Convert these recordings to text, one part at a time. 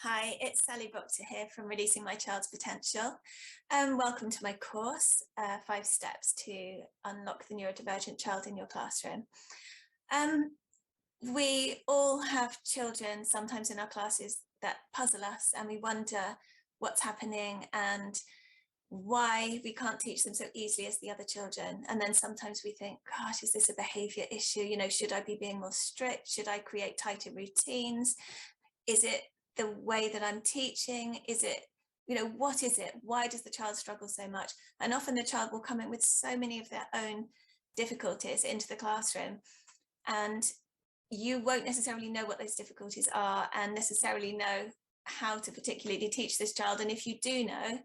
Hi, it's Sally Proctor here from Releasing My Child's Potential. Welcome to my course, 5 Steps to Unlock the Neurodivergent Child in Your Classroom. We all have children sometimes in our classes that puzzle us, and we wonder what's happening and why we can't teach them so easily as the other children. And then sometimes we think, gosh, is this a behavior issue? Should I be being more strict? Should I create tighter routines? Is it the way that I'm teaching? Is it, what is it? Why does the child struggle so much? And often the child will come in with so many of their own difficulties into the classroom, and you won't necessarily know what those difficulties are and necessarily know how to particularly teach this child. And if you do know,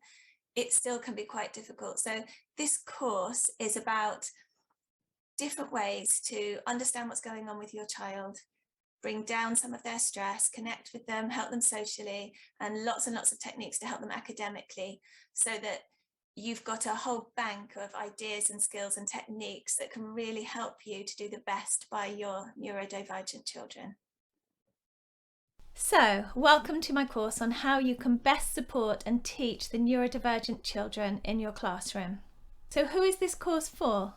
it still can be quite difficult. So this course is about different ways to understand what's going on with your child, bring down some of their stress, connect with them, help them socially, and lots of techniques to help them academically, so that you've got a whole bank of ideas and skills and techniques that can really help you to do the best by your neurodivergent children. So, welcome to my course on how you can best support and teach the neurodivergent children in your classroom. So, who is this course for?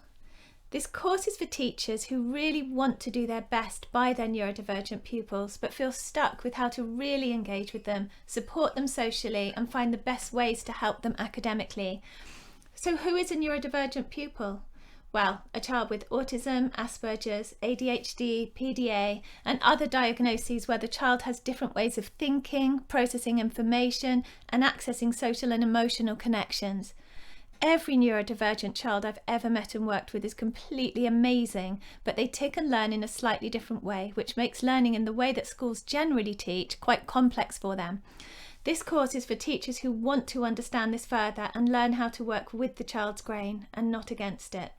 This course is for teachers who really want to do their best by their neurodivergent pupils but feel stuck with how to really engage with them, support them socially, and find the best ways to help them academically. So, who is a neurodivergent pupil? Well, a child with autism, Asperger's, ADHD, PDA, and other diagnoses where the child has different ways of thinking, processing information, and accessing social and emotional connections. Every neurodivergent child I've ever met and worked with is completely amazing, but they tick and learn in a slightly different way, which makes learning in the way that schools generally teach quite complex for them. This course is for teachers who want to understand this further and learn how to work with the child's brain and not against it.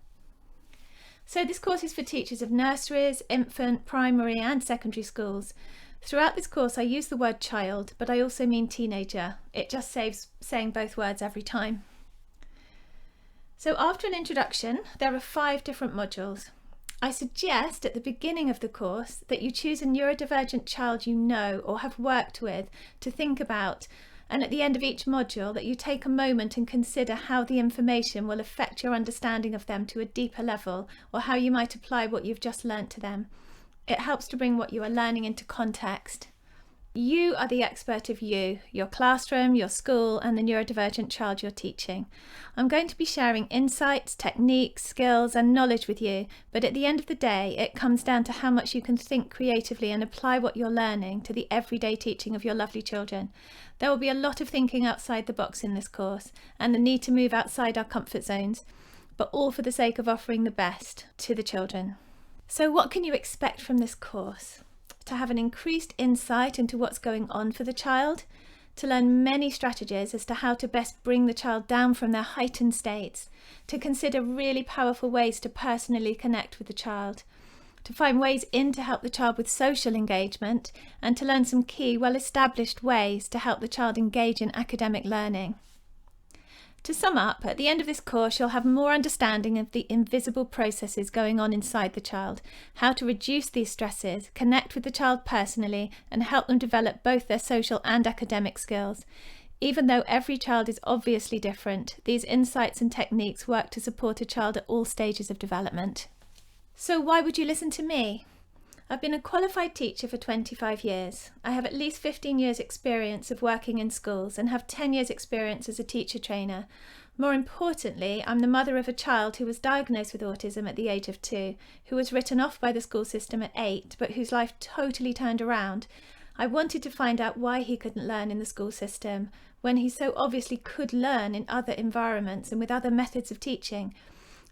So this course is for teachers of nurseries, infant, primary and secondary schools. Throughout this course I use the word child, but I also mean teenager. It just saves saying both words every time. So after an introduction, there are 5 different modules. I suggest at the beginning of the course that you choose a neurodivergent child you know or have worked with to think about, and at the end of each module that you take a moment and consider how the information will affect your understanding of them to a deeper level, or how you might apply what you've just learnt to them. It helps to bring what you are learning into context. You are the expert of you, your classroom, your school, and the neurodivergent child you're teaching. I'm going to be sharing insights, techniques, skills, and knowledge with you, but at the end of the day, it comes down to how much you can think creatively and apply what you're learning to the everyday teaching of your lovely children. There will be a lot of thinking outside the box in this course, and the need to move outside our comfort zones, but all for the sake of offering the best to the children. So what can you expect from this course? To have an increased insight into what's going on for the child, to learn many strategies as to how to best bring the child down from their heightened states, to consider really powerful ways to personally connect with the child, to find ways in to help the child with social engagement, and to learn some key, well-established ways to help the child engage in academic learning. To sum up, at the end of this course you'll have more understanding of the invisible processes going on inside the child, how to reduce these stresses, connect with the child personally, and help them develop both their social and academic skills. Even though every child is obviously different, these insights and techniques work to support a child at all stages of development. So why would you listen to me? I've been a qualified teacher for 25 years. I have at least 15 years experience of working in schools and have 10 years experience as a teacher trainer. More importantly, I'm the mother of a child who was diagnosed with autism at the age of 2, who was written off by the school system at 8, but whose life totally turned around. I wanted to find out why he couldn't learn in the school system, when he so obviously could learn in other environments and with other methods of teaching.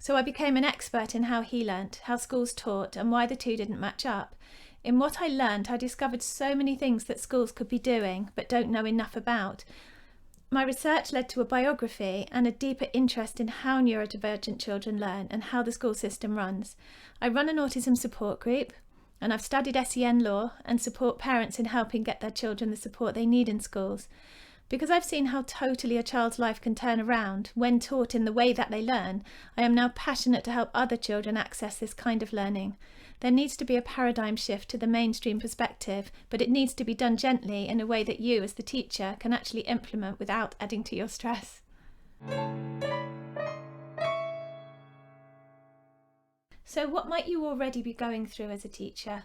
So I became an expert in how he learnt, how schools taught, and why the two didn't match up. In what I learnt, I discovered so many things that schools could be doing, but don't know enough about. My research led to a biography and a deeper interest in how neurodivergent children learn and how the school system runs. I run an autism support group, and I've studied SEN law and support parents in helping get their children the support they need in schools. Because I've seen how totally a child's life can turn around when taught in the way that they learn, I am now passionate to help other children access this kind of learning. There needs to be a paradigm shift to the mainstream perspective, but it needs to be done gently in a way that you, as the teacher, can actually implement without adding to your stress. So what might you already be going through as a teacher?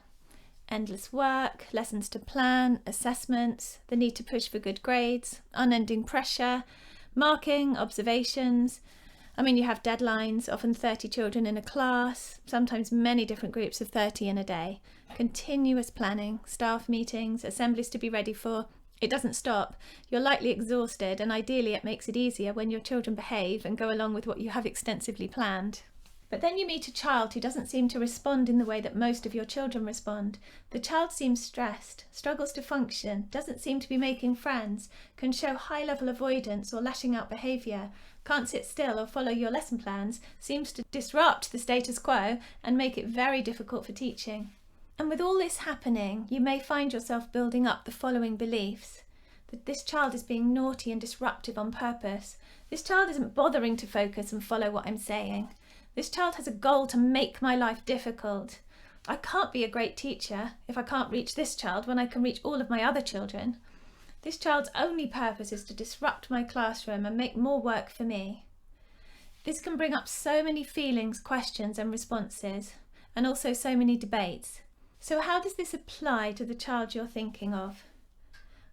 Endless work, lessons to plan, assessments, the need to push for good grades, unending pressure, marking, observations. You have deadlines, often 30 children in a class, sometimes many different groups of 30 in a day, continuous planning, staff meetings, assemblies to be ready for. It doesn't stop. You're likely exhausted, and ideally it makes it easier when your children behave and go along with what you have extensively planned. But then you meet a child who doesn't seem to respond in the way that most of your children respond. The child seems stressed, struggles to function, doesn't seem to be making friends, can show high-level avoidance or lashing out behaviour, can't sit still or follow your lesson plans, seems to disrupt the status quo and make it very difficult for teaching. And with all this happening, you may find yourself building up the following beliefs. That this child is being naughty and disruptive on purpose. This child isn't bothering to focus and follow what I'm saying. This child has a goal to make my life difficult. I can't be a great teacher if I can't reach this child when I can reach all of my other children. This child's only purpose is to disrupt my classroom and make more work for me. This can bring up so many feelings, questions and responses, and also so many debates. So how does this apply to the child you're thinking of?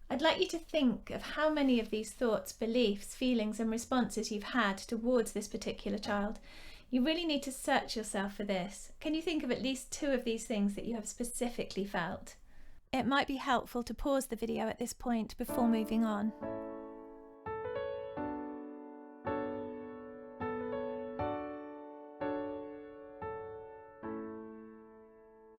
I'd like you to think of how many of these thoughts, beliefs, feelings and responses you've had towards this particular child. You really need to search yourself for this. Can you think of at least 2 of these things that you have specifically felt? It might be helpful to pause the video at this point before moving on.